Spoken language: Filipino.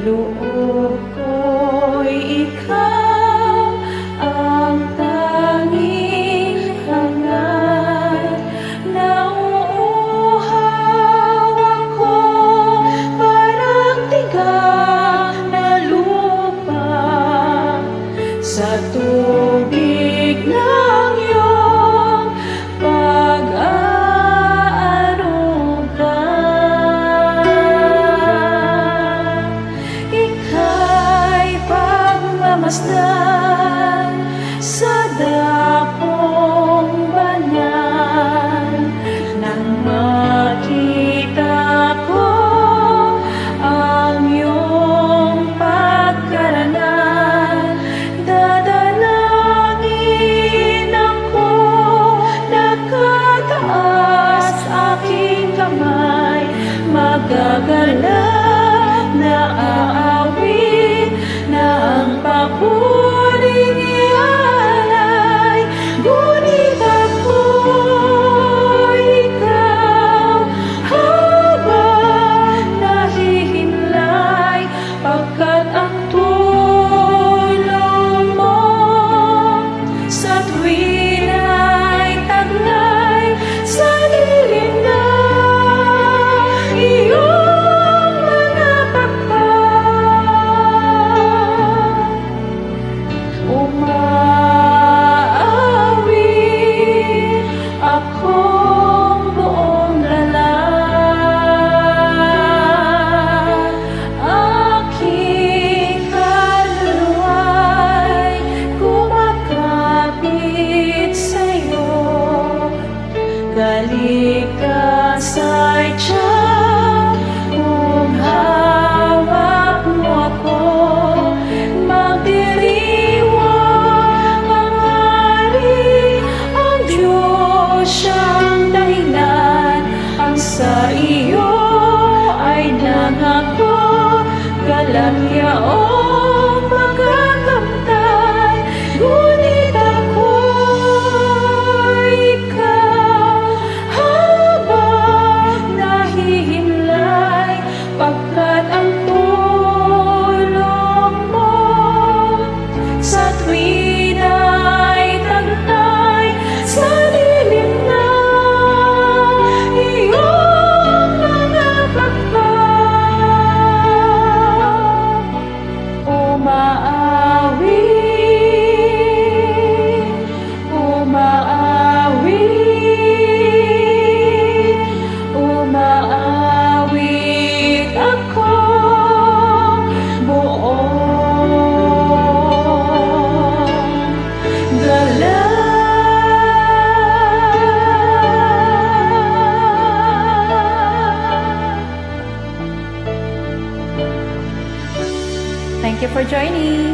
Loob ko'y ikaw ang tanging hangat. Nauuhaw ako parang tigang na lupa sa tubig ng iyong masdan sa dakong banal. Nang makita ko ang iyong pagkarangal, dadalangin ako, nakataas aking kamay, magagalak na aawit ng papuring ialay. Ngunit ako'y ikaw habang nahihimlay, pagkat ang tulong mo sa tuwin ay taglay sa dilim na iyong mga umaawit akong buong lala. Aking kaluluwa'y kumakapit sa'yo, kalikas ay tiyak kung hawak mo ako. Siyang dahilan, ang sa iyo ay nangako, galakyaong magagamtay. Ngunit ako'y ikaw habang nahihimlay, pagkat ang tulong mo sa tuwin ay taglay sa umaawit akong buong gala. Thank you for joining.